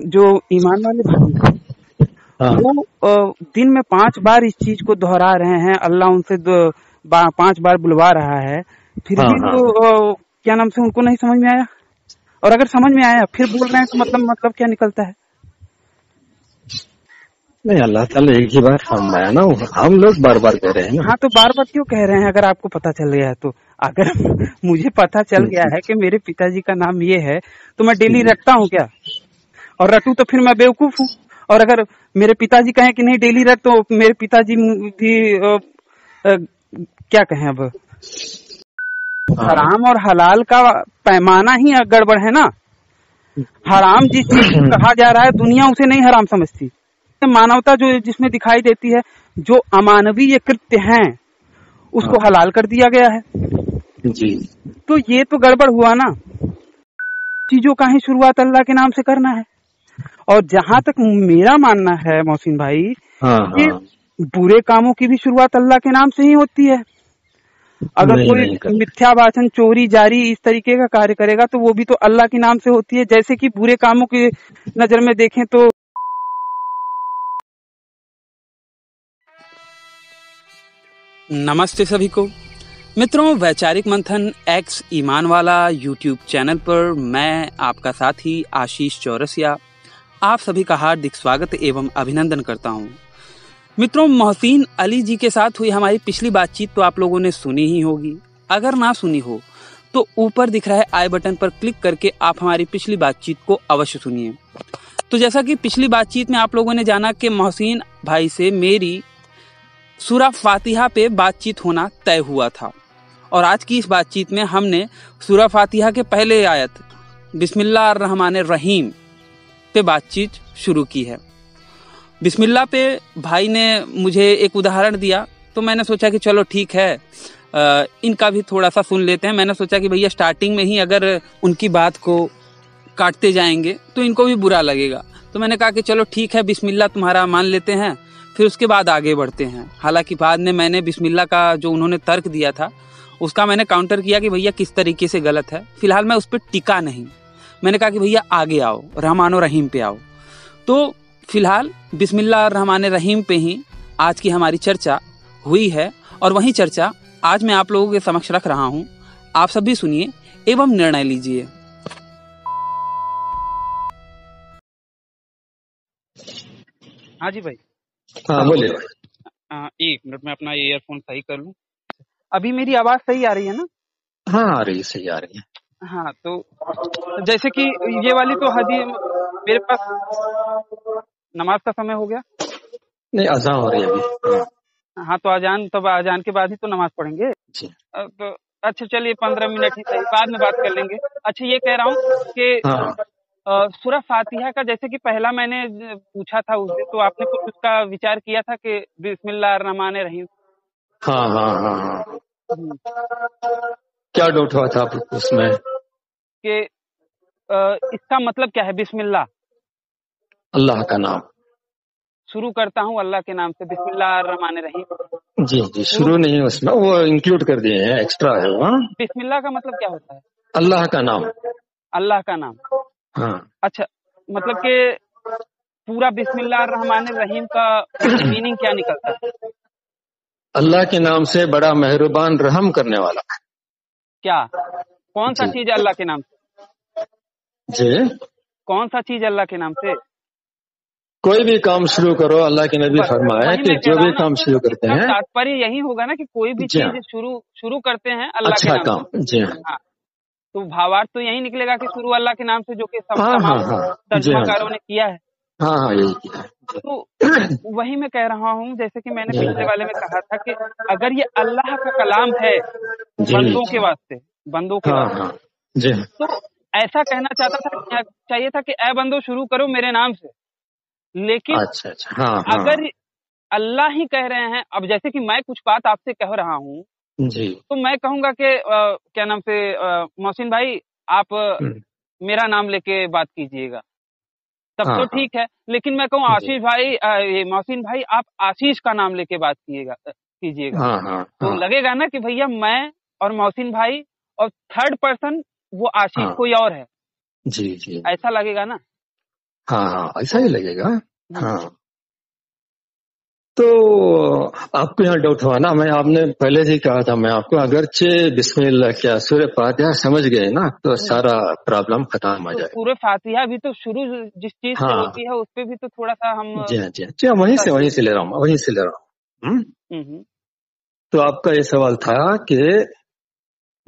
जो ईमान वाले भाई हाँ वो दिन में 5 बार इस चीज को दोहरा रहे हैं, अल्लाह उनसे 5 बार बुलवा रहा है, फिर हाँ भी हाँ वो क्या नाम से उनको नहीं समझ में आया। और अगर समझ में आया फिर बोल रहे हैं तो मतलब क्या निकलता है। नहीं, अल्लाह ताला एक ही बार फरमाया ना, हम लोग बार बार कह रहे हैं ना। हाँ तो बार बार क्यों कह रहे हैं अगर आपको पता चल गया है तो। अगर मुझे पता चल गया है कि मेरे पिताजी का नाम ये है तो मैं डेली रटता हूँ क्या, और रटूं तो फिर मैं बेवकूफ हूँ। और अगर मेरे पिताजी कहें कि नहीं डेली रट, तो मेरे पिताजी भी क्या कहें अब, हाँ हराम और हलाल का पैमाना ही गड़बड़ है ना। हराम जिस चीज को कहा जा रहा है दुनिया उसे नहीं हराम समझती। मानवता जो जिसमें दिखाई देती है, जो अमानवीय कृत्य हैं उसको हाँ हलाल कर दिया गया है। जी तो ये तो गड़बड़ हुआ ना। चीजों का ही शुरुआत अल्लाह के नाम से करना है। और जहां तक मेरा मानना है मोहसिन भाई, हाँ कि हाँ। बुरे कामों की भी शुरुआत अल्लाह के नाम से ही होती है। अगर नहीं कोई नहीं कर मिथ्या भाषण, चोरी, जारी इस तरीके का कार्य करेगा तो वो भी तो अल्लाह के नाम से होती है। जैसे कि बुरे कामों की नजर में देखें तो नमस्ते सभी को मित्रों, वैचारिक मंथन एक्स ईमान वाला यूट्यूब चैनल पर मैं आपका साथी आशीष चौरसिया आप सभी का हार्दिक स्वागत एवं अभिनंदन करता हूं। मित्रों, मोहसिन अली जी के साथ हुई हमारी पिछली बातचीत तो आप लोगों ने सुनी ही होगी। अगर ना सुनी हो तो ऊपर दिख रहा है आई बटन पर क्लिक करके आप हमारी पिछली बातचीत को अवश्य सुनिए। तो जैसा कि पिछली बातचीत में आप लोगों ने जाना कि मोहसिन भाई से मेरी सूरा फातिहा पे बातचीत होना तय हुआ था, और आज की इस बातचीत में हमने सूरा फातिहा के पहले आयत बिस्मिल्लाह रहमान रहीम पे बातचीत शुरू की है। बिस्मिल्लाह पे भाई ने मुझे एक उदाहरण दिया तो मैंने सोचा कि चलो ठीक है, इनका भी थोड़ा सा सुन लेते हैं। मैंने सोचा कि भैया स्टार्टिंग में ही अगर उनकी बात को काटते जाएंगे तो इनको भी बुरा लगेगा, तो मैंने कहा कि चलो ठीक है, बिस्मिल्लाह तुम्हारा मान लेते हैं, फिर उसके बाद आगे बढ़ते हैं। हालांकि बाद में मैंने बिस्मिल्लाह का जो उन्होंने तर्क दिया था उसका मैंने काउंटर किया कि भैया किस तरीके से गलत है। फिलहाल मैं उस पर टिका नहीं, मैंने कहा कि भैया आगे आओ, रहमान और रहीम पे आओ। तो फिलहाल बिस्मिल्लाह रहमान रहीम पे ही आज की हमारी चर्चा हुई है, और वही चर्चा आज मैं आप लोगों के समक्ष रख रहा हूं। आप सभी सुनिए एवं निर्णय लीजिए। हाँ जी भाई। हाँ बोलिए। एक मिनट में अपना ईयरफोन सही कर लूं। अभी मेरी आवाज सही आ रही है ना? हाँ आ रही है, सही आ रही है। हाँ तो जैसे कि ये वाली तो हदी मेरे पास नमाज का समय हो गया। नहीं, अज़ान हो रही है अभी। हाँ तो अजान, तब अजान के बाद ही तो नमाज पढ़ेंगे। जी तो अच्छा चलिए 15 मिनट ही सही, बाद में बात कर लेंगे। अच्छा ये कह रहा हूँ कि हाँ सूरह फातिहा का जैसे कि पहला मैंने पूछा था उस दिन, तो आपने कुछ उसका विचार किया था कि बिस्मिल्लाह रहमान रहीम। हाँ हाँ हाँ हाँ। हम्म, क्या डाउट हुआ था आपको उसमें? कि इसका मतलब क्या है बिस्मिल्लाह। अल्लाह का नाम। शुरू करता हूँ अल्लाह के नाम से, बिस्मिल्लाह रहमान रहीम। जी जी, शुरू, शुरू नहीं है उसमें, वो इंक्लूड कर दिए हैं, एक्स्ट्रा है वो। हाँ? बिस्मिल्लाह का मतलब क्या होता है? अल्लाह का नाम। अल्लाह का नाम। हाँ अच्छा, मतलब कि पूरा बिस्मिल्लाह रहमान रहीम का मीनिंग क्या निकलता है? अल्लाह के नाम से बड़ा मेहरबान रहम करने वाला। क्या, कौन सा जी चीज अल्लाह के नाम से? जी, कौन सा चीज अल्लाह के नाम से? कोई भी काम शुरू करो, अल्लाह के नबी बस फरमाया वही कि मैं कह जो रहा भी हूँ ना, काम शुरू करते इसका हैं। तात्पर्य यही होगा ना कि कोई भी जी हाँ, चीज शुरू शुरू करते हैं अल्लाह के अच्छा नाम से। काम। जी हाँ हाँ, तो भावार्थ तो यही निकलेगा कि शुरू अल्लाह के नाम से, जो कि हाँ हाँ तमाम हाँ। जी हाँ तर्जुमाकारों ने किया है। हाँ हाँ, यही किया है। तो वही मैं कह रहा हूँ, जैसे कि मैंने जी पिछले वाले में कहा था कि अगर ये अल्लाह का कलाम है जी बंदों के वास्ते, बंदों के हाँ वास्ते, हाँ। जी हाँ, तो ऐसा कहना चाहता था, चाहिए था कि ऐ बंदो शुरू करो मेरे नाम से। लेकिन अच्छा अच्छा, हाँ हाँ। अगर अल्लाह ही कह रहे हैं, अब जैसे कि मैं कुछ बात आपसे कह रहा हूँ जी तो मैं कहूंगा कि क्या नाम से मोहसिन भाई आप हम्म, मेरा नाम लेके बात कीजिएगा, तब हाँ तो हाँ। ठीक है। लेकिन मैं कहूँ जी आशीष भाई, ये मोहसिन भाई आप आशीष का नाम लेके बात कीजिएगा, हाँ हाँ तो हाँ लगेगा ना कि भैया मैं और मोहसिन भाई, और थर्ड पर्सन वो आशीष हाँ। कोई और है, जी जी ऐसा लगेगा ना। हाँ हाँ, ऐसा ही लगेगा। हाँ, तो आपको यहाँ डाउट हुआ ना, मैं आपने पहले से ही कहा था मैं आपको, अगरचे बिस्मिल्लाह क्या सूर्य फातिहा समझ गए ना तो सारा प्रॉब्लम खत्म हो तो जाएगा। सूरह फातिहा भी तो शुरू जिस चीज से हाँ होती है उस पे भी तो थोड़ा सा हम जी हाँ जी हाँ जी हाँ, वहीं से ले रहा हूँ, वहीं से ले रहा हूँ। हम्म, तो आपका ये सवाल था कि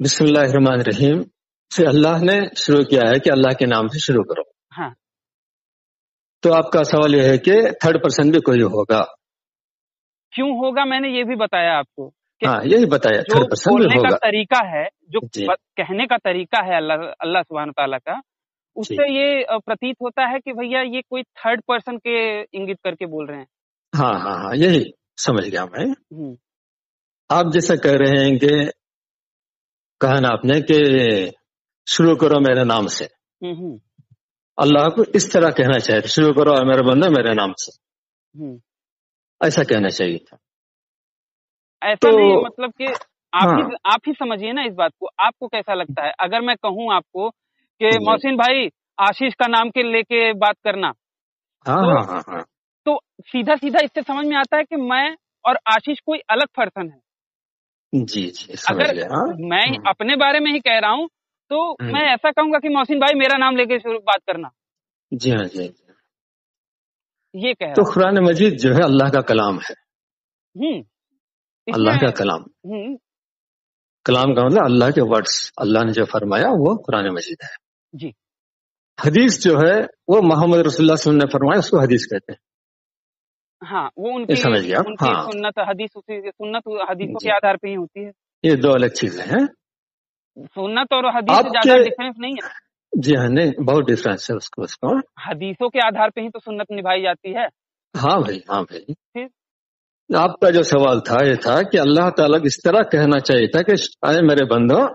बिस्मिल्लाहिर्रहमानिर्रहीम से अल्लाह ने शुरू किया है कि अल्लाह के नाम से शुरू करो। हाँ, तो आपका सवाल यह है कि थर्ड पर्सन भी कोई होगा? क्यों होगा मैंने ये भी बताया आपको कि हाँ, यही बताया, जो थर्ड पर्सन भी बोलने का होगा। तरीका है, जो जी कहने का तरीका है अल्लाह अल्लाह सुब्हान ताला का, जी, उससे ये प्रतीत होता है कि भैया ये कोई थर्ड पर्सन के इंगित करके बोल रहे हैं। हाँ हाँ हाँ, यही समझ गया मैं। हम्म, आप जैसा कह रहे हैं कि कहा ना आपने कि शुरू करो मेरे नाम से, हम्म, अल्लाह को इस तरह कहना चाहिए, शुरू करो मेरे बंदे मेरे नाम से, हम्म। ऐसा कहना चाहिए था। ऐसा तो नहीं, मतलब कि हाँ आप ही समझिए ना इस बात को। आपको कैसा लगता है अगर मैं कहूँ आपको कि जी, मोहसिन भाई आशीष का नाम के लेके बात करना, हाँ तो हाँ हाँ हाँ, तो सीधा सीधा इससे समझ में आता है कि मैं और आशीष कोई अलग पर्सन है। जी जी, समझ अगर गया। हाँ मैं अपने बारे में ही कह रहा हूँ तो मैं ऐसा कहूंगा कि मोहसिन भाई मेरा नाम लेके शुरू बात करना, जी हाँ जी। ये कह तो रहा हूँ। कुरान मजीद जो है अल्लाह का कलाम है, इसमें अल्लाह का कलाम। हम्म, कलाम का मतलब अल्लाह के वर्ड्स, अल्लाह ने जो फरमाया वो कुरान मजीद है। जी हदीस जो है वो मोहम्मद रसूलुल्लाह सल्लल्लाहु अलैहि वसल्लम ने फरमाया, उसको हदीस कहते हैं। हाँ, वो ये उनकी समझ गया आप? उनकी हाँ सुन्नत हदीस उसी सुन्नत हदीसों के जी, आधार पे ही होती है। ये दो अलग चीजें हैं। सुन्नत और हदीस से आपके ज्यादा डिफरेंस नहीं है। जी हाँ, नहीं बहुत डिफरेंस है उसको। हदीसों के आधार पे ही तो सुन्नत निभाई जाती है। हाँ भाई, हाँ भाई। फिर आपका जो सवाल था ये था कि अल्लाह ताला को इस तरह कहना चाहिए था कि आए मेरे बंदो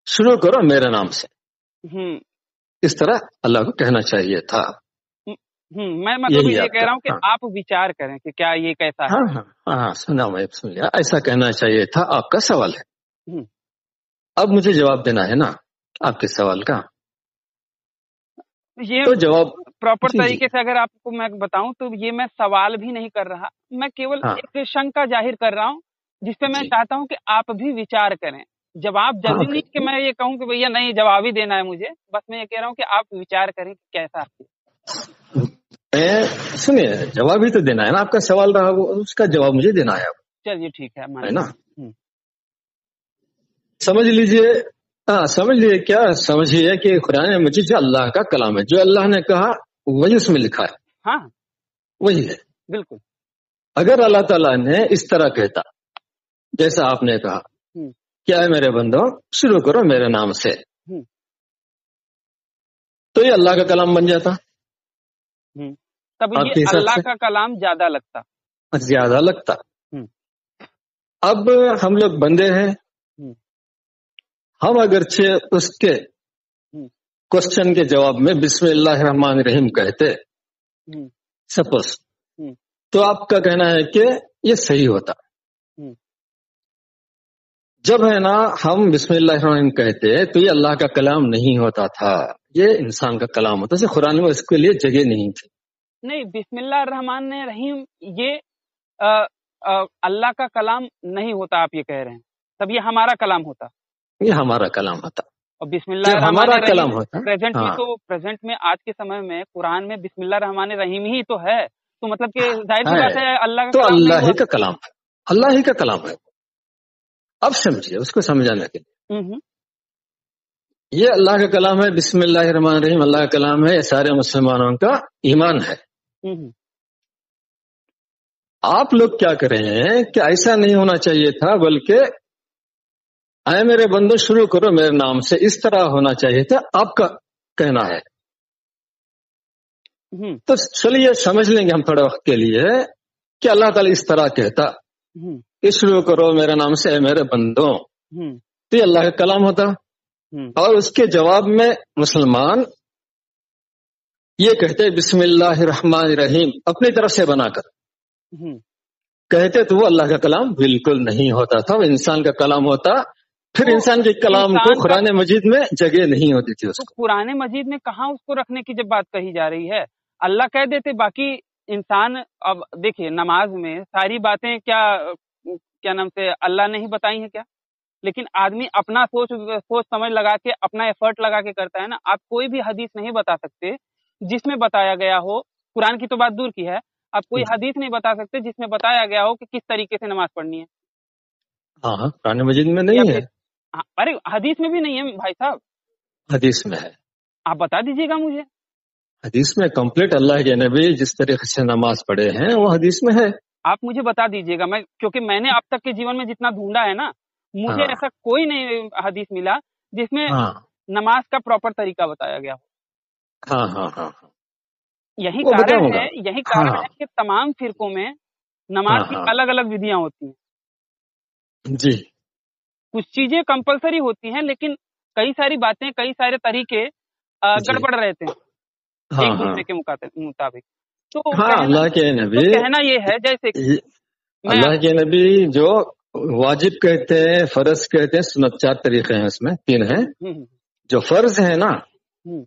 शुरू करो मेरे नाम से, हम्म इस तरह अल्लाह को कहना चाहिए था। मैं मतलब यही ये कह आपका, रहा हूँ कि हाँ आप विचार करें कि क्या ये कैसा हाँ है। हाँ हाँ हाँ, सुना, मैं सुन लिया, ऐसा कहना चाहिए था, आपका सवाल है। हम्म, अब मुझे जवाब देना है ना आपके सवाल का। ये तो जवाब, प्रॉपर जी जी, तरीके से अगर आपको मैं बताऊं तो ये मैं सवाल भी नहीं कर रहा, मैं केवल हाँ एक शंका जाहिर कर रहा हूँ जिसपे मैं जी, चाहता हूँ कि आप भी विचार करें। जवाब हाँ जरूरी नहीं कि भाई। मैं ये कहूँ कि भैया नहीं जवाब ही देना है मुझे, बस मैं ये कह रहा हूँ कि आप विचार करें कि कैसा है। सुनिए, जवाब ही तो देना है ना, आपका सवाल रहा वो, उसका जवाब मुझे देना चलिए ठीक है, मान है लिया। ना। समझ लीजिए, हाँ समझ लीजिए, क्या समझिए कि कुरान मजीद जो अल्लाह का कलाम है, जो अल्लाह ने कहा वही उसमें लिखा है, हाँ वही है। बिल्कुल। अगर अल्लाह ताला ने इस तरह कहता जैसा आपने कहा, हम्म, क्या है मेरे बंदो शुरू करो मेरे नाम से, हम्म, तो ये अल्लाह का कलाम बन जाता तब ये आपके हिसाब अल्लाह से, का कलाम ज्यादा लगता। ज्यादा लगता। हम्म, अब हम लोग बंदे हैं, हम्म, हम अगरचे उसके हम्म, क्वेश्चन के जवाब में बिस्मिल्लाह रहमान रहीम कहते हम्म, सपोज, हम्म, तो आपका कहना है कि ये सही होता। हम्म, जब है ना हम बिस्मिल्लाहिर्रहमानिर्रहीम कहते तो ये अल्लाह का कलाम नहीं होता था, ये इंसान का कलाम होता। जैसे कुरान में इसके लिए जगह नहीं थी। नहीं, बिस्मिल्लाह रहमान रहीम ये अ, अल्लाह का कलाम नहीं होता, आप ये कह रहे हैं। तब ये हमारा कलाम होता। ये हमारा कलाम होता। और बिस्मिल्लाह जब रहमान हमारा रहीम कलाम होता, हाँ प्रेजेंट में आज के समय में कुरान में बिस्मिल्लाह रहमान रहीम ही तो है, तो मतलब कि जाहिर सी है, बात है अल्लाह का तो कलाम नहीं अल्लाह हुआ। ही का कलाम है, अल्लाह ही का कलाम है। अब समझिए, उसको समझाने के हम्म, लिए ये अल्लाह का कलाम है, बिस्मिल्लाहिर्रहमानिर्रहीम अल्लाह का कलाम है, ये सारे मुसलमानों का ईमान है। हम्म, आप लोग क्या कर रहे हैं कि ऐसा नहीं होना चाहिए था, बल्कि आए मेरे बंदो शुरू करो मेरे नाम से, इस तरह होना चाहिए था, आपका कहना है। हम्म, तो चलिए समझ लेंगे हम थोड़े वक्त के लिए कि अल्लाह ताला इस तरह कहता हम्म, कि शुरू करो मेरे नाम से ऐ मेरे बंदो, हम्म, तो ये अल्लाह का कलाम होता। हम्म, और उसके जवाब में मुसलमान ये कहते बिस्मिल्लाहिर्रहमानिर्रहीम अपनी तरफ से बनाकर हम्म, कहते, तो वो अल्लाह का कलाम बिल्कुल नहीं होता था, वो इंसान का कलाम होता। फिर तो इंसान के कलाम को इंसान का कुरान मजीद में जगह नहीं होती थी तो उसको। कुरान मजीद में कहाँ उसको रखने की जब बात कही जा रही है, अल्लाह कह देते। बाकी इंसान, अब देखिए नमाज में सारी बातें क्या क्या नाम से अल्लाह ने ही बताई है क्या? लेकिन आदमी अपना सोच समझ लगा के, अपना एफर्ट लगा के करता है ना। आप कोई भी हदीस नहीं बता सकते जिसमें बताया गया हो, कुरान की तो बात दूर की है, आप कोई हदीस नहीं बता सकते जिसमें बताया गया हो कि किस तरीके से नमाज पढ़नी है, हाँ हाँ, कुरान मजीद में या नहीं है, फिर अरे हदीस में भी नहीं है भाई साहब। हदीस में है। आप बता दीजिएगा मुझे। हदीस में कंप्लीट अल्लाह के नबी जिस तरीके से नमाज पढ़े हैं वो हदीस में है। आप मुझे बता दीजिएगा, मैं क्योंकि मैंने अब तक के जीवन में जितना ढूंढा है ना, मुझे हाँ ऐसा कोई नहीं हदीस मिला जिसमें हाँ नमाज का प्रॉपर तरीका बताया गया हो। हाँ हाँ हाँ हाँ, यही वो कारण बताऊंगा। है यही कारण हाँ है कि तमाम फिरकों में नमाज हाँ की हाँ अलग अलग विधियां होती हैं। जी कुछ चीजें कंपलसरी होती हैं, लेकिन कई सारी बातें, कई सारे तरीके जी गड़बड़ रहते हैं हाँ एक हाँ दूसरे के मुताबिक। तो हाँ, कहना अल्लाह के तो नबी, कहना ये है, जैसे कि मैं अल्लाह के नबी जो वाजिब कहते हैं, फर्ज कहते हैं, सुन्नत, 4 तरीके हैं, उसमें 3 हैं। हम्म, जो फर्ज है ना हम्म,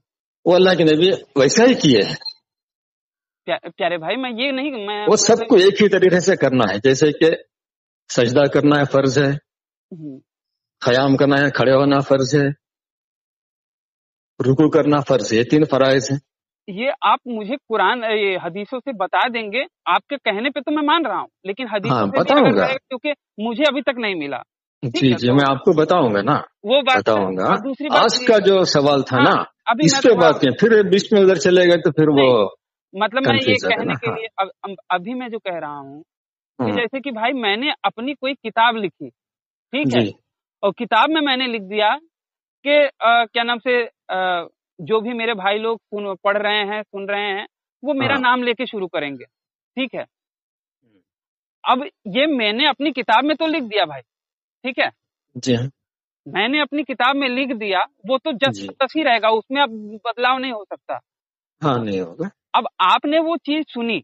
वो अल्लाह के नबी वैसा ही किए हैं। प्यारे भाई, मैं ये नहीं मैं वो मतलब सबको एक ही तरीके से करना है, जैसे कि सजदा करना है फर्ज है, हम्म, ख्याम करना है, खड़े होना फर्ज है, रुकू करना फर्ज है, ये 3 फराइज हैं। ये आप मुझे कुरान ये हदीसों से बता देंगे। आपके कहने पे तो मैं मान रहा हूँ, लेकिन हाँ हदीसों से भी अगर बताऊंगा, रहेगा, क्योंकि मुझे अभी तक नहीं मिला। ठीक जी है, जी तो मैं आपको बताऊंगा ना, वो बात है। बताऊंगा। और दूसरी बात आज ये, का जो सवाल था हाँ, ना, अभी मैं इसके थोड़ा बाद के फिर बीच में उधर चले गए तो फिर वो नहीं, मतलब मैं ये कंफ्यूज होगा कहने ना। के हाँ लिए अभी मैं जो कह रहा हूँ कि हम्म, जैसे कि भाई मैंने अपनी कोई किताब लिखी, ठीक है, जी और किताब में मैंने लिख दिया कि क्या नाम से जो भी मेरे भाई लोग पढ़ रहे हैं, सुन रहे हैं, वो मेरा हाँ नाम लेके शुरू करेंगे। ठीक है, अब ये मैंने अपनी किताब में तो लिख दिया भाई, ठीक है, जी हाँ मैंने अपनी किताब में लिख दिया, वो तो जी जस्ट ही रहेगा, उसमें अब बदलाव नहीं हो सकता। हाँ, नहीं होगा अब आपने वो चीज सुनी,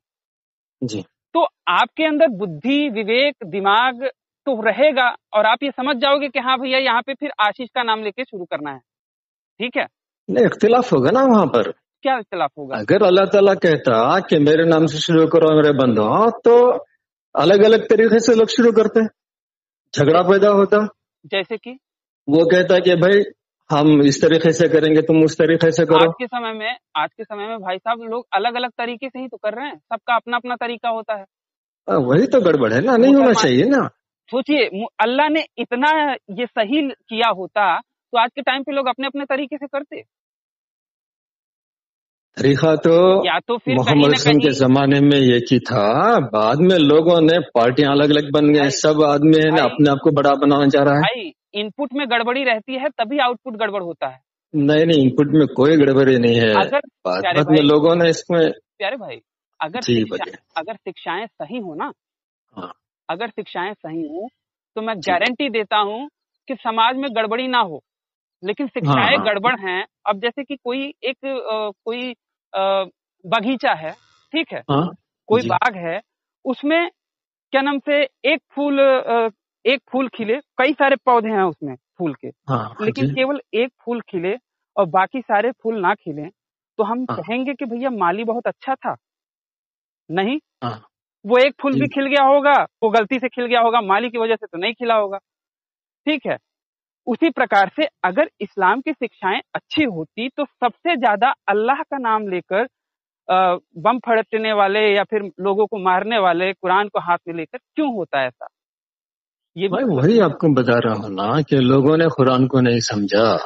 जी। तो आपके अंदर बुद्धि, विवेक, दिमाग तो रहेगा, और आप ये समझ जाओगे कि हाँ भैया यहाँ पे फिर आशीष का नाम लेके शुरू करना है। ठीक है, नहीं, इख्तिलाफ होगा ना वहां पर। क्या इख्तिलाफ होगा? अगर अल्लाह ताला कहता कि मेरे नाम से शुरू करो मेरे बंदो, तो अलग अलग तरीके से लोग शुरू करते, झगड़ा पैदा होता। जैसे कि वो कहता कि भाई हम इस तरीके से करेंगे, तुम उस तरीके से करो। आज के समय में भाई साहब लोग अलग अलग तरीके से ही तो कर रहे हैं, सबका अपना अपना तरीका होता है। वही तो गड़बड़ है ना, नहीं होना मुसलमान, चाहिए ना। सोचिए, अल्लाह ने इतना ये सही किया होता तो आज के टाइम पे लोग अपने अपने तरीके से करते, तरीका तो या तो फिर कहीं मोहम्मद ना रसूल के कहीं जमाने में एक ही था, बाद में लोगों ने पार्टियां अलग अलग बन गए, भाई सब आदमी है ना भाई अपने आप को बड़ा बनाना चाह रहा है। भाई इनपुट में गड़बड़ी रहती है तभी आउटपुट गड़बड़ होता है। नहीं नहीं, इनपुट में कोई गड़बड़ी नहीं है, अगर बाद प्यारे बाद में भाई लोगों ने इसमें। प्यारे भाई जी बोलिए। अगर शिक्षाएं सही हो ना, हाँ अगर शिक्षाएं सही हो, तो मैं जी गारंटी देता हूं कि समाज में गड़बड़ी ना हो। लेकिन हाँ शिक्षाएं हाँ गड़बड़ हैं। अब जैसे कि कोई बगीचा है, ठीक है, हाँ कोई जी बाग है, उसमें क्या नाम से एक फूल खिले, कई सारे पौधे हैं उसमें फूल के, हाँ लेकिन जी केवल एक फूल खिले और बाकी सारे फूल ना खिले, तो हम हाँ कहेंगे कि भैया माली बहुत अच्छा था? नहीं, हाँ वो एक फूल भी जी। खिल गया होगा, वो गलती से खिल गया होगा, माली की वजह से तो नहीं खिला होगा। ठीक है, उसी प्रकार से अगर इस्लाम की शिक्षाएं अच्छी होती तो सबसे ज्यादा अल्लाह का नाम लेकर बम फड़कने वाले या फिर लोगों को मारने वाले कुरान को हाथ में लेकर क्यों होता है ऐसा? ये भी भाई तो वही सोचिए ना। आपको बता रहा हूँ ना कि लोगों ने कुरान को नहीं समझा।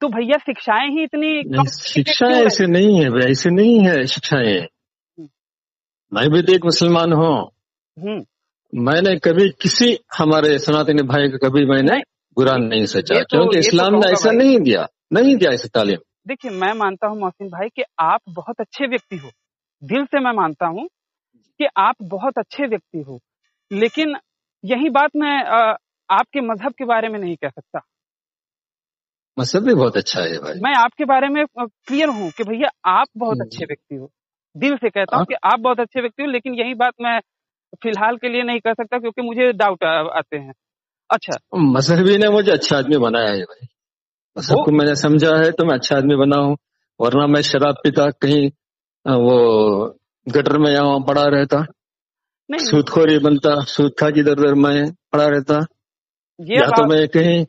तो भैया शिक्षाएं ही इतनी नहीं, कॉम्प्लिकेटेड शिक्षाएं क्यों रही? ऐसे नहीं है भाई, ऐसे नहीं है शिक्षाएं। हम्म, मैं भी तो एक मुसलमान हूँ, हम्म, मैंने कभी किसी हमारे सनातनी भाई को कभी मैंने नहीं, बुरा ये नहीं सोचा, क्योंकि ये तो इस्लाम ने कहूंगा ऐसा भाई। नहीं दिया ऐसी तालीम। देखिए, मैं मानता हूँ मोहसिन भाई कि आप बहुत अच्छे व्यक्ति हो, दिल से मैं मानता हूँ कि आप बहुत अच्छे व्यक्ति हो, लेकिन यही बात मैं आपके मजहब के बारे में नहीं कह सकता। मसहब भी बहुत अच्छा है भाई। मैं आपके बारे में क्लियर हूँ कि भैया आप बहुत अच्छे जी व्यक्ति हो, दिल से कहता हूँ आप कि आप बहुत अच्छे व्यक्ति हो, लेकिन यही बात मैं फिलहाल के लिए नहीं कह सकता क्योंकि मुझे डाउट आते हैं। अच्छा। मजहबी ने मुझे अच्छा आदमी बनाया है भाई। वो सबको मैंने समझा है तो मैं अच्छा आदमी बना हूँ, वरना मैं शराब पीता कहीं वो गटर में यहाँ पड़ा रहता, नहीं, सूदखोरी बनता, सूद खा की दर दर मैं पड़ा रहता, ये या तो बात मैं कहीं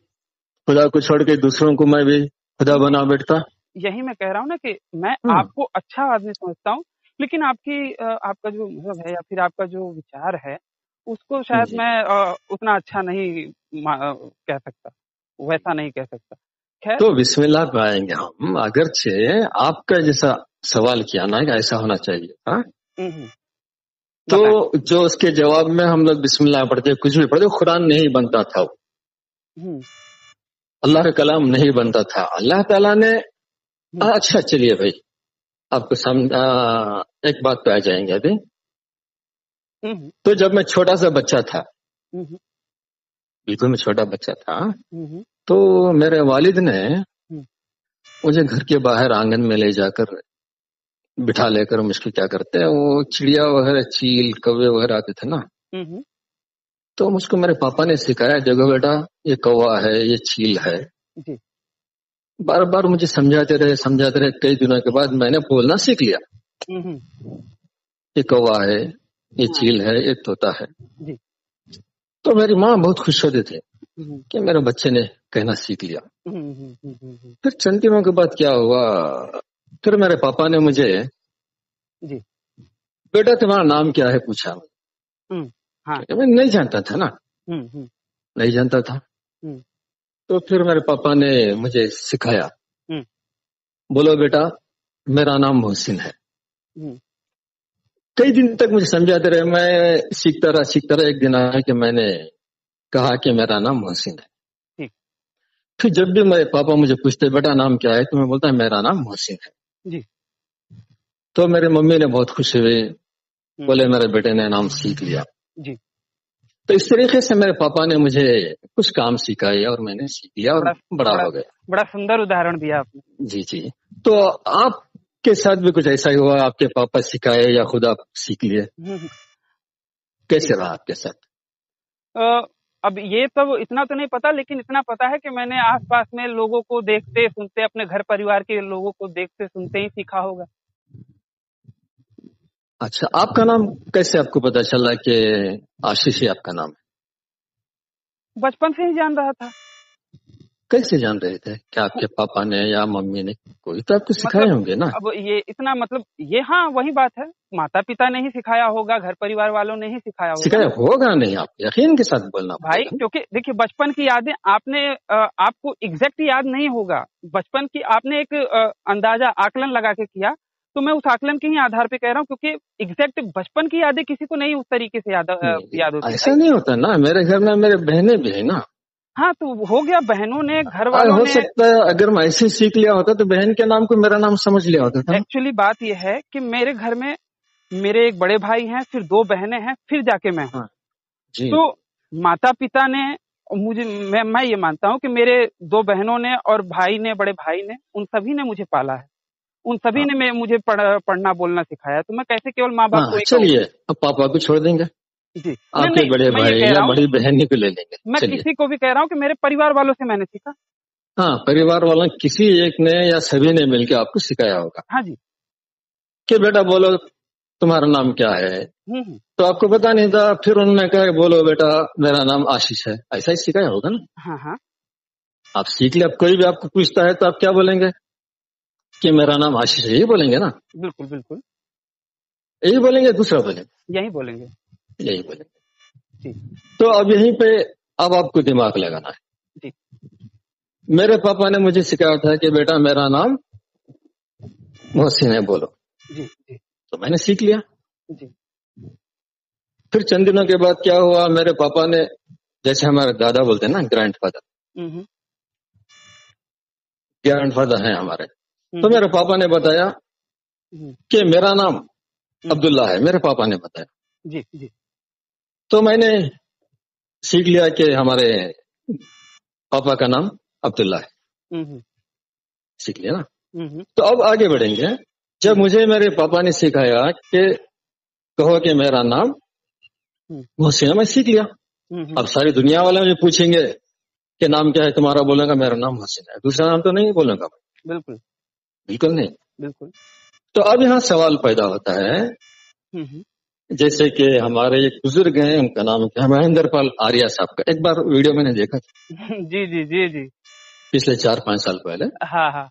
खुदा को छोड़ के दूसरों को मैं भी खुदा बना बैठता। यही मैं कह रहा हूँ ना कि मैं हाँ आपको अच्छा आदमी समझता हूँ, लेकिन आपका जो मज़हब है या फिर आपका जो विचार है, उसको शायद जी। मैं उतना अच्छा नहीं कह सकता, वैसा नहीं कह सकता। खैर। तो बिस्मिल्लाह पे आएंगे हम, अगरचे आपका जैसा सवाल किया ना कि ऐसा होना चाहिए, हाँ, हुँ। तो बताएँ। जो उसके जवाब में हम लोग बिस्मिल्लाह पढ़ते, कुछ भी पढ़ते, कुरान नहीं बनता था वो, हुँ, अल्लाह का कलाम नहीं बनता था। अल्लाह ताला ने हुँ, अच्छा चलिए भाई, आपको एक बात पे आ जाएंगे अभी। हुँ, हुँ, तो जब मैं छोटा सा बच्चा था, हुँ, हुँ, बिल्कुल मैं छोटा बच्चा था, हुँ, हुँ, तो मेरे वालिद ने हुँ, मुझे घर के बाहर आंगन में ले जाकर बिठा लेकर मुझको क्या करते हैं, वो चिड़िया वगैरह, चील कौवे वगैरह आते थे ना, हुँ, हुँ, तो मुझको मेरे पापा ने सिखाया, देखो बेटा ये कौवा है, ये चील है। जी, बार बार मुझे समझाते रहे, कई दिनों के बाद मैंने बोलना सीख लिया। हुँ, हुँ, ये कौवा है, ये हाँ, चील है, ये तोता है। जी, तो मेरी माँ बहुत खुश होती थी हुँ, कि मेरे बच्चे ने कहना सीख लिया। हुँ, हुँ, हुँ, हुँ, हुँ, फिर चंद दिनों के बाद क्या हुआ, फिर मेरे पापा ने मुझे, जी, बेटा तुम्हारा नाम क्या है पूछा, हुँ, हाँ, क्योंकि मैं नहीं जानता था ना, हुँ, हुँ, नहीं जानता था। हुँ, तो फिर मेरे पापा ने मुझे सिखाया, हुँ, बोलो बेटा मेरा नाम मोहसिन है। हुँ, कई दिन तक मुझे समझाते रहे, मैं सीखता रहा। एक दिन आया कि मैंने कहा कि मेरा नाम मोहसिन है। ठीक, फिर जब भी मेरे पापा मुझे पूछते बेटा नाम क्या है, तो मैं बोलता मेरा नाम मोहसिन है। जी, तो मेरी मम्मी ने बहुत खुश हुई, हुँ, बोले मेरे बेटे ने नाम सीख लिया। जी, तो इस तरीके से मेरे पापा ने मुझे कुछ काम सिखाए और मैंने सीख लिया और बड़ा बड़ा बड़ा हो गया। बड़ा सुंदर उदाहरण दिया आपने। जी जी। तो आपके साथ भी कुछ ऐसा ही हुआ, आपके पापा सिखाए या खुद आप सीख लिए, हुँ, हुँ, जी। कैसे रहा आपके साथ? अ, अब ये सब इतना तो नहीं पता, लेकिन इतना पता है कि मैंने आस-पास में लोगों को देखते-सुनते, अपने घर परिवार के लोगों को देखते-सुनते ही सीखा होगा। अच्छा, आपका नाम कैसे आपको पता चला कि आशीष ही आपका नाम है? बचपन से ही जान रहा था। कैसे जान रहे थे? क्या आपके पापा ने या मम्मी ने, कोई तो आपको सिखाए मतलब होंगे ना? अब ये इतना मतलब ये हाँ, वही बात है। माता-पिता ने ही सिखाया होगा, घर परिवार वालों ने ही सिखाया होगा सिखाया ना। होगा नहीं, आप यकीन के साथ बोलना भाई पड़ेगा ना। क्योंकि देखिए बचपन की यादें आपको एग्ज़ैक्ट याद नहीं होगा। बचपन की आपने एक अंदाज़ा आकलन लगा के किया, तो मैं उस आकलन के ही आधार पे कह रहा हूँ क्योंकि एग्ज़ैक्ट बचपन की यादें किसी को नहीं उस तरीके से नहीं, याद होती ऐसा भाई। नहीं होता ना, मेरे घर में मेरे बहनें भी है ना। हाँ, तो हो गया बहनों ने, घर वालों हो ने। सकता है अगर मैं ऐसे ही सीख लिया होता तो बहन के नाम को मेरा नाम समझ लिया होता था ना। एक्चुअली बात ये है कि मेरे घर में मेरे एक बड़े भाई हैं, फिर 2 बहनें हैं, फिर जाके मैं हूँ। हाँ जी। तो माता-पिता ने मुझे मैं ये मानता हूँ कि मेरे 2 बहनों ने और भाई ने, बड़े भाई ने, उन सभी ने मुझे पाला है। उन सभी हाँ ने मुझे पढ़ना बोलना सिखाया। तो मैं कैसे केवल माँ-बाप को हाँ, ही कहूँ? चलिए अब पापा को छोड़ देंगे, जी। आपके नहीं, बड़े मैं ये भाई कह या रहा हूँ, बड़ी बहन को ले लेंगे, मैं चलिए। किसी को भी कह रहा हूँ कि मेरे परिवार वालों से मैंने सीखा। हाँ, परिवार वालों किसी एक ने या सभी ने मिलकर आपको सिखाया होगा हाँ जी। कि बेटा बोलो तुम्हारा नाम क्या है। हुँ, हुँ। तो आपको पता नहीं था, फिर उन्होंने कहा बोलो बेटा मेरा नाम आशीष है, ऐसा ही सिखाया होगा ना। हाँ, हाँ। आप सीख लिया, अब कोई भी आपको पूछता है तो आप क्या बोलेंगे कि मेरा नाम आशीष है, यही बोलेंगे ना। बिल्कुल, बिल्कुल। यही बोलेंगे, दूसरा बोलेंगे, यही बोलेंगे। यही बोलेंगे। जी, तो अब यहीं पे अब आपको दिमाग लगाना है। जी, मेरे पापा ने मुझे सिखाया था कि बेटा मेरा नाम मोहसिन है, बोलो। जी, जी, तो मैंने सीख लिया। जी। फिर चंद दिनों के बाद क्या हुआ, मेरे पापा ने, जैसे हमारे दादा बोलते हैं ना, हुँ, हुँ, ग्रैंड फादर है हमारे, हुँ, तो हुँ, मेरे पापा ने बताया हुँ, कि मेरा नाम हुँ। अब्दुल्ला है, मेरे पापा ने बताया। जी, जी। तो मैंने सीख लिया कि हमारे पापा का नाम अब्दुल्ला है, हुँ, हुँ, सीख लिया ना। हुँ, हुँ, तो अब आगे बढ़ेंगे। जब हुँ, मुझे मेरे पापा ने सिखाया कि कहो कि मेरा नाम हुँ, मोहसिन है, मैं सीख लिया। अब सारी दुनिया वाले मुझे पूछेंगे कि नाम क्या है तुम्हारा, बोलेगा मेरा नाम मोहसिन है, दूसरा नाम तो नहीं बोलूंगा। बिल्कुल बिल्कुल नहीं। बिल्कुल। तो अब यहाँ सवाल पैदा होता है, हम्म। जैसे कि हमारे एक बुजुर्ग हैं, उनका नाम क्या है, महेंद्र पाल आर्या साहब का, एक बार वीडियो मैंने देखा था जी जी जी जी। पिछले 4-5 साल पहले हाँ हाँ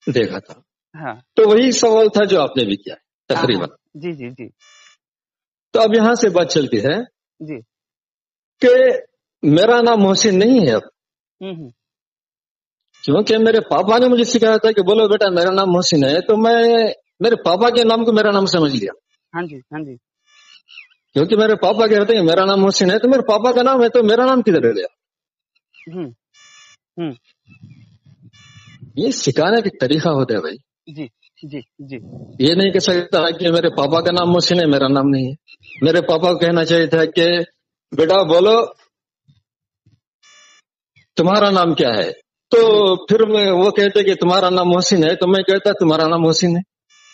देखा था। हाँ तो वही सवाल था जो आपने भी किया हाँ हाँ। तकरीबन। जी जी जी तो अब यहाँ से बात चलती है जी। कि मेरा नाम मोहसिन नहीं है अब, हम्म। क्योंकि मेरे पापा ने मुझे सिखाया था कि बोलो बेटा मेरा नाम मोहसिन है, तो मैं मेरे पापा के नाम को मेरा नाम समझ लिया। हाँ जी हाँ जी। क्योंकि मेरे पापा कहते हैं मेरा नाम मोहसिन है, तो मेरे पापा का नाम है, तो मेरा नाम किधर रह गया। हम्म हम्म। ये सिखाने का तरीका होता है भाई। जी जी जी। ये नहीं कह सकता कि मेरे पापा का नाम मोहसिन है, मेरा नाम नहीं है। मेरे पापा को कहना चाहिए था कि बेटा बोलो तुम्हारा नाम क्या है, तो फिर वो कहते कि तुम्हारा नाम मोहसिन है, तो मैं कहता तुम्हारा नाम मोहसिन है।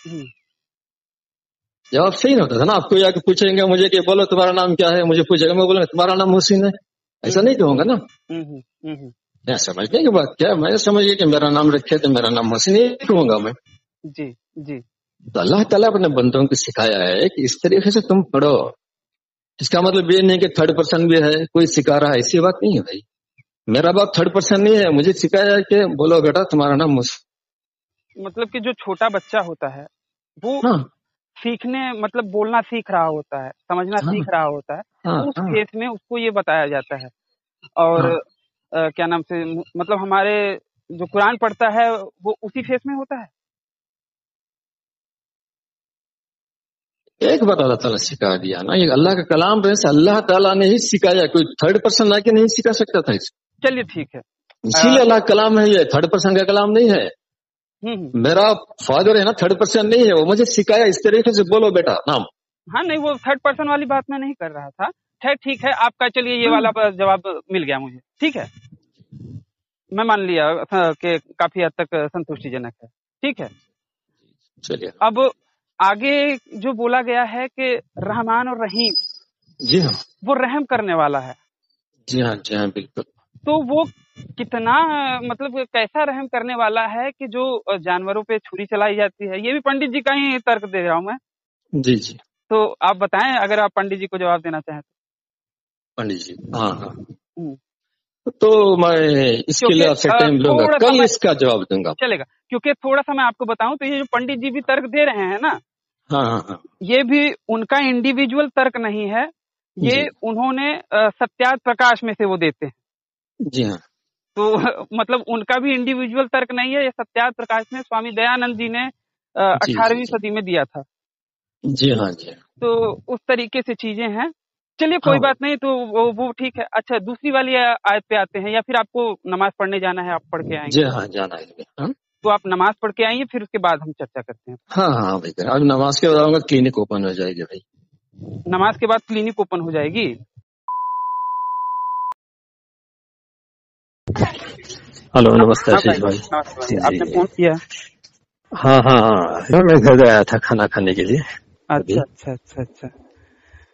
हम्म जवाब सही नहीं होता था ना। आपको आके पूछेंगे मुझे कि बोलो तुम्हारा नाम क्या है, मुझे पूछेगा, मैं बोलूंगा तुम्हारा नाम मोहसिन है, ऐसा नहीं कहूंगा ना। हम्म। मैं समझने की बात क्या, मैं समझिए कि मेरा नाम रखे तो मेरा नाम मोहसिन ही कहूंगा मैं। जी जी। तो अल्लाह ताला अपने बंदों को सिखाया है कि इस तरीके से तुम पढ़ो। इसका मतलब ये नहीं कि थर्ड पर्सन भी है कोई सिखा रहा है, ऐसी बात नहीं है भाई। मेरा बाप थर्ड पर्सन नहीं है, मुझे सिखाया है कि बोलो बेटा तुम्हारा नाम मोहसिन। मतलब कि जो छोटा बच्चा होता है वो हाँ सीखने मतलब बोलना सीख रहा होता है, समझना हाँ सीख रहा होता है, हाँ तो उस हाँ फेस में उसको ये बताया जाता है। और हाँ। क्या नाम से मतलब हमारे जो कुरान पढ़ता है वो उसी फेस में होता है। एक बार अल्लाह ताला सिखा दिया ना, ये अल्लाह का कलाम है, अल्लाह ताला ने ही सिखाया, कोई थर्ड पर्सन आके नहीं सिखा सकता था इसको। चलिए ठीक है। इसीलिए अल्लाह का कलाम है, ये थर्ड पर्सन का कलाम नहीं है। हम्म। मेरा फादर है ना, थर्ड पर्सन नहीं है, वो मुझे सिखाया इस तरीके से बोलो बेटा नाम। हाँ नहीं वो थर्ड पर्सन वाली बात मैं नहीं कर रहा था। खैर ठीक है आपका, चलिए ये वाला जवाब मिल गया मुझे, ठीक है, मैं मान लिया कि काफी हद तक संतुष्टिजनक है, ठीक है। चलिए। अब आगे जो बोला गया है कि रहमान और रहीम, जी हाँ वो रहम करने वाला है, जी हाँ जी हाँ बिल्कुल। तो वो कितना मतलब कैसा रहम करने वाला है कि जो जानवरों पे छुरी चलाई जाती है। ये भी पंडित जी का ही तर्क दे रहा हूं मैं, जी जी। तो आप बताएं अगर आप पंडित जी को जवाब देना चाहें तो। पंडित जी हाँ हाँ। हम्म। तो मैं इसके क्योंकि लिए आपसे टाइम लूंगा, थोड़ा सा कल मैं इसका जवाब दूंगा। चलेगा, क्योंकि थोड़ा सा मैं आपको बताऊं तो ये जो पंडित जी भी तर्क दे रहे हैं ना, हाँ हाँ हाँ। ये भी उनका इंडिविजुअल तर्क नहीं है, ये जी उन्होंने सत्यार्थ प्रकाश में से वो देते हैं। जी हाँ तो मतलब उनका भी इंडिविजुअल तर्क नहीं है, ये सत्यार्थ प्रकाश में स्वामी दयानंद जी ने जी जी 18वीं जी सदी में दिया था। जी हाँ जी तो उस तरीके से चीजें हैं। चलिए कोई हाँ। बात नहीं, तो वो ठीक है। अच्छा दूसरी वाली आयत पे आते हैं, या फिर आपको नमाज पढ़ने जाना है, आप पढ़ के जी आएंगे? हाँ जाना है। हाँ तो आप नमाज पढ़ के आइए, फिर उसके बाद हम चर्चा करते हैं। हाँ हाँ भाई, आज नमाज के बाद आऊंगा, क्लिनिक ओपन हो जाएगी भाई। नमाज के बाद क्लिनिक ओपन हो जाएगी? हेलो नमस्ते हाँ आशीष भाई। नमस्ते भाई, जी आपने जी। फोन किया? हाँ हाँ हाँ, मैं घर गया था खाना खाने के लिए, अभी अच्छा अच्छा अच्छा अच्छा।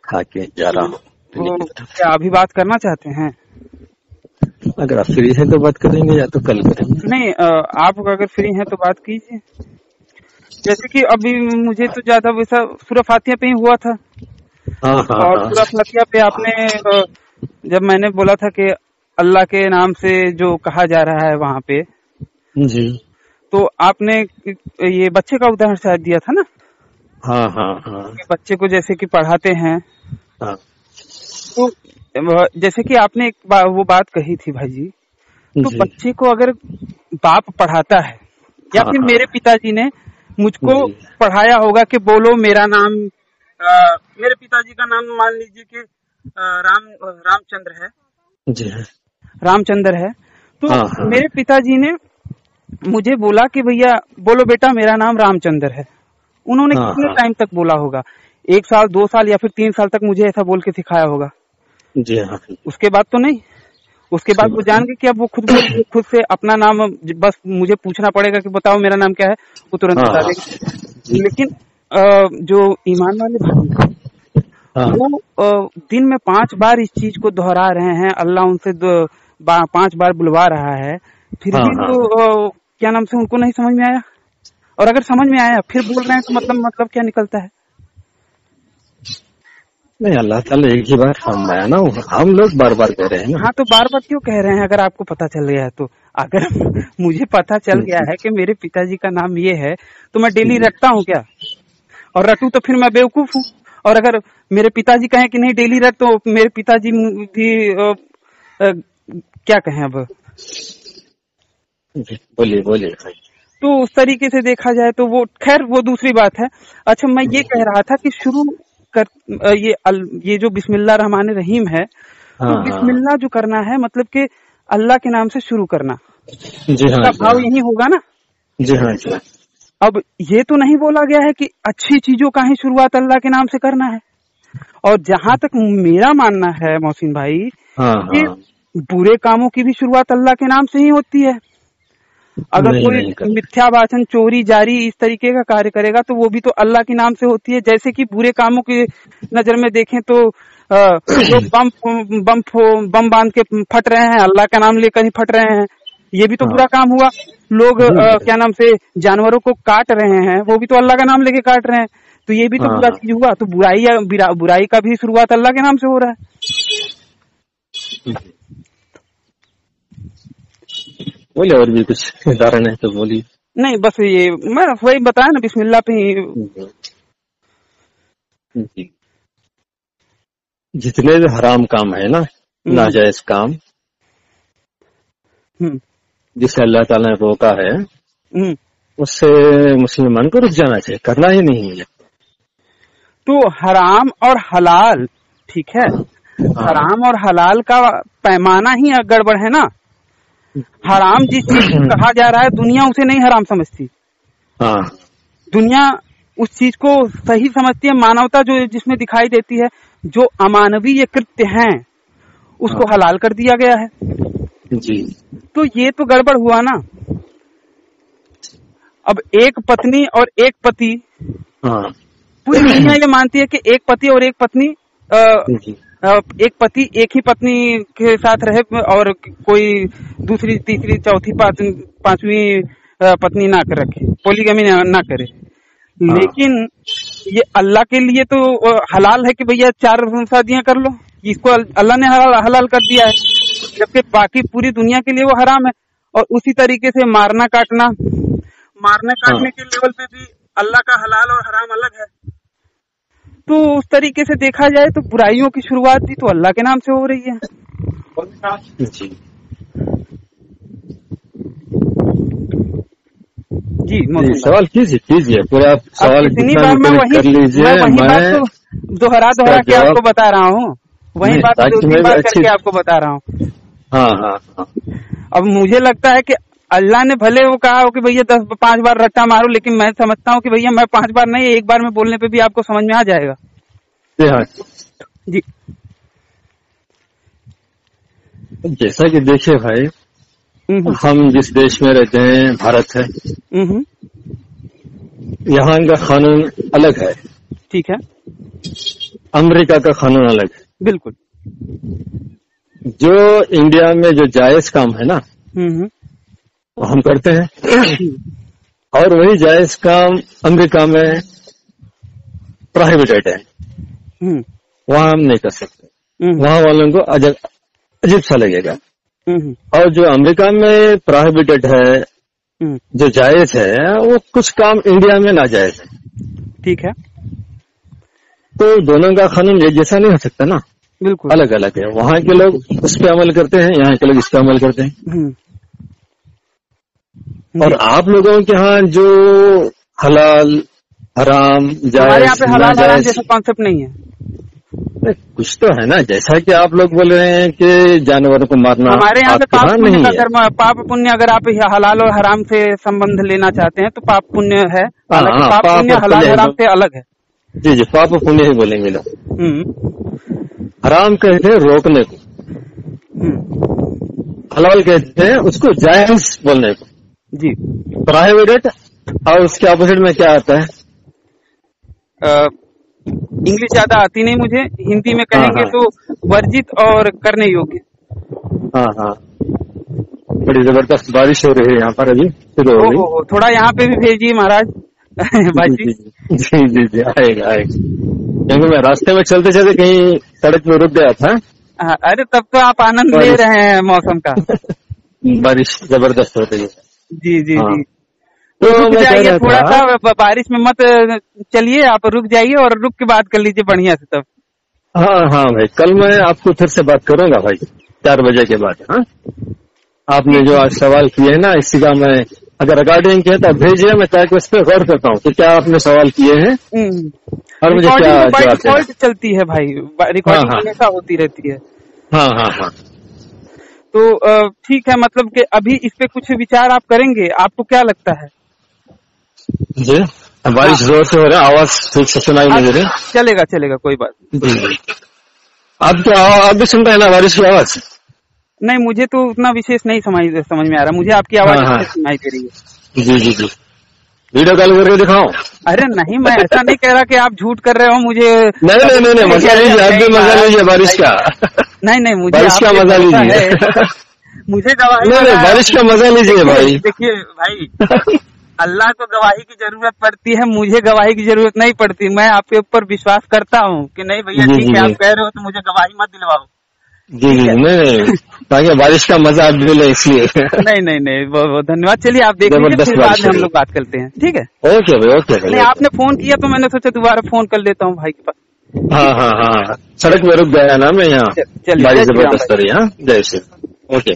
खा के जा रहा हूँ क्लिनिक तो की तरफ। क्या अभी बात करना चाहते हैं? अगर आप फ्री हैं तो बात करेंगे, या तो कल करेंगे। नहीं आप अगर फ्री हैं तो बात कीजिए। जैसे कि अभी मुझे तो ज्यादा वैसा सूरह फातिहा पे ही हुआ था, हाँ हाँ और हाँ सूरह फातिहा पे आपने जब मैंने बोला था कि अल्लाह के नाम से जो कहा जा रहा है वहाँ पे, जी। तो आपने ये बच्चे का उदाहरण शायद दिया था ना, हाँ हाँ हाँ कि बच्चे को जैसे कि पढ़ाते हैं। हाँ तो जैसे कि आपने वो बात कही थी भाई जी, तो जी बच्चे को अगर बाप पढ़ाता है, या हाँ फिर हाँ मेरे पिताजी ने मुझको जी पढ़ाया होगा कि बोलो मेरा नाम, मेरे पिताजी का नाम मान लीजिए कि रामचंद्र है, जी हाँ रामचंद्र है, तो हाँ हाँ मेरे पिताजी ने मुझे बोला कि भैया बोलो बेटा मेरा नाम रामचंद्र है। उन्होंने हाँ कितने हाँ टाइम तक बोला होगा? 1 साल, 2 साल, या फिर 3 साल तक मुझे ऐसा बोल के सिखाया होगा। जी हाँ। उसके बाद तो नहीं। उसके बाद सही वो बात जान गए कि अब वो खुद से अपना नाम, बस मुझे पूछना पड़ेगा कि बताओ मेरा नाम क्या है, वो तुरंत है। हाँ बता हाँ देगा। जी लेकिन जो ईमान वाले भाई हैं, हाँ वो दिन में 5 बार इस चीज को दोहरा रहे हैं, अल्लाह उनसे 5 बार बुलवा रहा है, फिर हाँ भी हाँ वो क्या नाम से उनको नहीं समझ में आया। और अगर समझ में आया फिर बोल रहे हैं तो मतलब क्या निकलता है। नहीं, अल्लाह ताला एक ही बार फरमाया ना, हम लोग बार बार कह रहे हैं ना। हाँ तो बार बार क्यों कह रहे हैं अगर आपको पता चल गया है तो। अगर मुझे पता चल गया है कि मेरे पिताजी का नाम ये है तो मैं डेली रटता हूँ क्या, और रटूं तो फिर मैं बेवकूफ हूँ। और अगर मेरे पिताजी कहें कि नहीं डेली रट, तो मेरे पिताजी भी क्या कहें अब। बोलिए बोलिए भाई। तो उस तरीके से देखा जाए तो वो खैर वो दूसरी बात है। अच्छा मैं ये कह रहा था कि शुरू कर ये जो बिस्मिल्लाह रहमान रहीम है, तो हाँ हाँ बिस्मिल्लाह जो करना है मतलब कि अल्लाह के नाम से शुरू करना, जी हाँ इसका जी भाव हाँ यही होगा ना। जी हाँ जी। अब ये तो नहीं बोला गया है कि अच्छी चीजों का ही शुरुआत अल्लाह के नाम से करना है। और जहां तक मेरा मानना है मोहसिन भाई, हाँ कि हाँ बुरे कामों की भी शुरुआत अल्लाह के नाम से ही होती है। अगर नहीं कोई नहीं कर मिथ्या भाषण, चोरी जारी इस तरीके का कार्य करेगा तो वो भी तो अल्लाह के नाम से होती है। जैसे कि बुरे कामों की नजर में देखें तो जो बम बांध के फट रहे हैं, अल्लाह का नाम लेकर ही फट रहे हैं, ये भी तो हाँ बुरा काम हुआ। लोग क्या नाम से जानवरों को काट रहे हैं, वो भी तो अल्लाह का नाम लेके काट रहे हैं, तो ये भी तो हाँ बुरा हाँ चीज हुआ। तो बुराई का भी शुरुआत अल्लाह के नाम से हो रहा है। बोलिए, और भी कुछ उदाहरण है तो बोलिए। नहीं बस ये मैं वही बताया ना, बिस्मिल्लाह पे ही। जी। जितने भी हराम काम है ना, नाजायज काम, जिसे अल्लाह ताला ने रोका है, उससे मुसलमान को रुक जाना चाहिए, करना ही नहीं है। तो हराम और हलाल, ठीक है, हराम और हलाल का पैमाना ही गड़बड़ है ना। हराम जिस चीज को कहा जा रहा है दुनिया उसे नहीं हराम समझती। हाँ दुनिया उस चीज को सही समझती है। मानवता जो जिसमें दिखाई देती है, जो अमानवीय कृत्य हैं उसको हलाल कर दिया गया है। जी। तो ये तो गड़बड़ हुआ ना। अब एक पत्नी और एक पति, हाँ पूरी दुनिया ये मानती है कि एक पति और एक पत्नी, एक पति एक ही पत्नी के साथ रहे और कोई दूसरी तीसरी चौथी पांचवी पत्नी ना कर रखे, पोलीगमी ना करे। लेकिन ये अल्लाह के लिए तो हलाल है कि भैया 4 शादियां कर लो, इसको अल्लाह ने हलाल कर दिया है, जबकि बाकी पूरी दुनिया के लिए वो हराम है। और उसी तरीके से मारने काटने के लेवल पे भी अल्लाह का हलाल और हराम अलग है। तो उस तरीके से देखा जाए तो बुराइयों की शुरुआत भी तो अल्लाह के नाम से हो रही है। जी सवाल कीजिए पूरा आप सवाल इतनी बार मैं कर लीजिए। मैं वही बात तो दोहरा के आपको बता रहा हूँ, वही बात करके आपको बता रहा हूँ। हाँ। अब मुझे लगता है कि अल्लाह ने भले वो कहा हो कि भैया 5 बार रट्टा मारो, लेकिन मैं समझता हूँ कि भैया मैं 5 बार नहीं, एक बार में बोलने पे भी आपको समझ में आ जाएगा। जी। जैसा कि देखिए भाई, हम जिस देश में रहते हैं, भारत है, यहाँ का कानून अलग है। ठीक है। अमेरिका का कानून अलग है। बिल्कुल। जो इंडिया में जो जायज काम है ना, वो हम करते हैं, और वही जायज काम अमेरिका में प्रोहिबिटेड है, वहां हम नहीं कर सकते। वहां वालों को अजीब सा लगेगा। और जो अमेरिका में प्रोहिबिटेड है, जो जायज है, वो कुछ काम इंडिया में नाजायज है। ठीक है। तो दोनों का कानून एक जैसा नहीं हो सकता ना, बिल्कुल अलग अलग है। वहां के लोग उस पर अमल करते हैं, यहाँ के लोग इस पर अमल करते हैं। और आप लोगों के यहाँ जो हलाल हराम जायज, हमारे यहाँ पे हलाल हराम जैसा कॉन्सेप्ट नहीं है। कुछ तो है ना, जैसा कि आप लोग बोल रहे हैं कि जानवरों को मारना, हमारे यहाँ पे पाप पुण्य का कर्म, पाप पुण्य अगर आप हलाल और हराम से संबंध लेना चाहते हैं तो पाप पुण्य है, हालांकि पाप पुण्य हलाल हराम से अलग है। जी, पाप पुण्य ही बोलेंगे लोग। हराम कहते हैं रोकने को, हलाल कहते हैं उसको जायज बोलने को। जी। प्रोहिबिटेड और उसके ऑपोजिट में क्या आता है? इंग्लिश ज्यादा आती नहीं मुझे, हिंदी में हाँ कहेंगे हाँ तो वर्जित और करने योग्य। हाँ हाँ। बड़ी जबरदस्त बारिश हो रही है यहाँ पर, अभी शुरू हो गई। हो थोड़ा यहाँ पे भी भेजिए महाराज। जी बाजी। जी जी जी जी जी, आएगा आएगा। क्योंकि मैं रास्ते में चलते चलते कहीं सड़क पे रुक गया था। हाँ, अरे तब तो आप आनंद ले बारिश रहे हैं मौसम का। बारिश जबरदस्त हो रही है। जी जी हाँ, जी। तो तो रुक मैं कह जाइए रहा थोड़ा था। सा, बारिश में मत चलिए, आप रुक जाइए और रुक के बात कर लीजिए बढ़िया से तब। हाँ हाँ भाई, कल मैं आपको फिर से बात करूंगा भाई, 4 बजे के बाद। हाँ, आपने ठीक जो ठीक। आज सवाल किए हैं ना, इसी का मैं अगर रिकॉर्डिंग किया तो भेजिए, मैं ताकि उस पर गौर करता हूँ कि क्या आपने सवाल किए हैं और मुझे क्या रिकॉर्डिंग तो बाय जवाब देना डिफॉल्ट चलती है भाई, है। हाँ रिकॉर्डिंग हाँ हमेशा होती रहती है। हाँ हाँ हाँ तो ठीक है, मतलब कि अभी इस पे कुछ विचार आप करेंगे, आपको क्या लगता है? जी। हाँ, बारिश जोर से हो रहा है, आवाज ठीक से सुनाई नहीं दे रही। चलेगा चलेगा, कोई बात नहीं। जी जी। आप क्या, आप भी सुन रहे हैं ना बारिश की आवाज? नहीं, मुझे तो उतना विशेष नहीं समझ में आ रहा, मुझे आपकी हाँ आवाज हाँ अच्छे से सुनाई दे रही है। जी जी जी। वीडियो कॉल करके दिखाओ? अरे नहीं, मैं ऐसा नहीं कह रहा कि आप झूठ कर रहे हो मुझे। नहीं नहीं नहीं नहीं, मजा लीजिए, आप भी मजा लीजिए बारिश का। नहीं नहीं, मुझे बारिश का आपसे मजा भरोसा लीजिए। है। मुझे गवाही नहीं नहीं, वाला बारिश का मजा लीजिए भाई। देखिए भाई, अल्लाह को गवाही की जरूरत पड़ती है, मुझे गवाही की जरूरत नहीं पड़ती। मैं आपके ऊपर विश्वास करता हूँ कि नहीं भैया जी ठीक जी है, आप जी कह रहे हो तो मुझे गवाही मत दिलवाओ। जी ठीक जी। है। नहीं नहीं, ताकि बारिश का मजा आप भी ले, इसलिए। नहीं नहीं नहीं, बहुत बहुत धन्यवाद। चलिए आप देख लीजिए, जबरदस्त फिर बाद बारिश में हो हम रही लोग बात करते हैं, ठीक है? है। ओके भाई, ओके भाई, नहीं, ओके। आपने फोन किया तो मैंने सोचा दोबारा फोन कर लेता हूँ भाई के पास। हाँ हाँ हाँ, सड़क में रुक गया ना मैं यहाँ, चलिए, बारिश जय श्री राम जबरदस्त हो रही है। हाँ, जय श्री राम। ओके।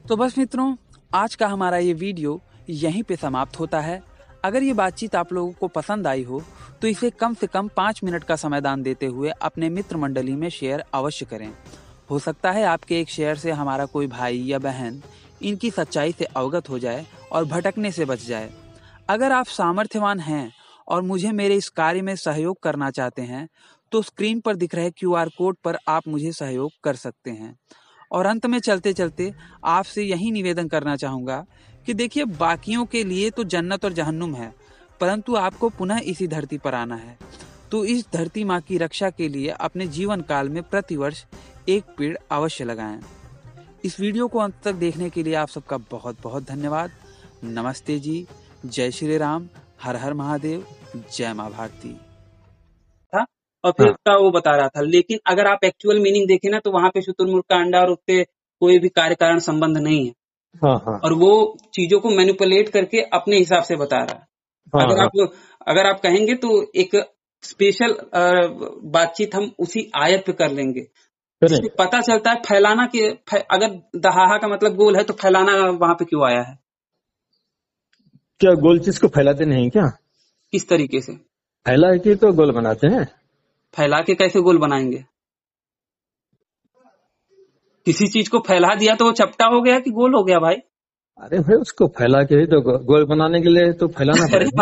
तो बस मित्रों, आज का हमारा ये वीडियो यहीं पे समाप्त होता है। अगर ये बातचीत आप लोगों को पसंद आई हो तो इसे कम से कम 5 मिनट का समाधान देते हुए अपने मित्र मंडली में शेयर अवश्य करें। हो सकता है आपके एक शेयर से हमारा कोई भाई या बहन इनकी सच्चाई से अवगत हो जाए और भटकने से बच जाए। अगर आप सामर्थ्यवान हैं और मुझे मेरे इस कार्य में सहयोग करना चाहते हैं तो स्क्रीन पर दिख रहे QR कोड पर आप मुझे सहयोग कर सकते हैं। और अंत में चलते चलते आपसे यही निवेदन करना चाहूंगा कि देखिए, बाकियों के लिए तो जन्नत और जहन्नुम है, परंतु आपको पुनः इसी धरती पर आना है। तो इस धरती माँ की रक्षा के लिए अपने जीवन काल में प्रतिवर्ष एक पेड़ अवश्य लगाएं। इस वीडियो को अंत तक देखने के लिए आप सबका बहुत बहुत धन्यवाद। नमस्ते जी, जय श्री राम, हर हर महादेव, जय माँ भारती। था और फिर हाँ उसका वो बता रहा था, लेकिन अगर आप एक्चुअल मीनिंग देखें ना तो वहां पे शुतुरमुर्ग का अंडा और उससे कोई भी कार्य कारण संबंध नहीं है, हाँ हाँ और वो चीजों को मैनिपुलेट करके अपने हिसाब से बता रहा है। हाँ हाँ। अगर आप कहेंगे तो एक स्पेशल बातचीत हम उसी आयत पे कर लेंगे, करें। जिससे पता चलता है फैलाना के अगर दहाहा का मतलब गोल है तो फैलाना वहां पे क्यों आया है, क्या गोल चीज को फैलाते नहीं क्या? किस तरीके से फैला के तो गोल बनाते हैं। फैला के कैसे गोल बनाएंगे? किसी चीज को फैला दिया तो वो चपटा हो गया कि गोल हो गया भाई? अरे भाई, उसको फैला के ही तो गोल बनाने के लिए तो फैलाना अरे पड़ेगा।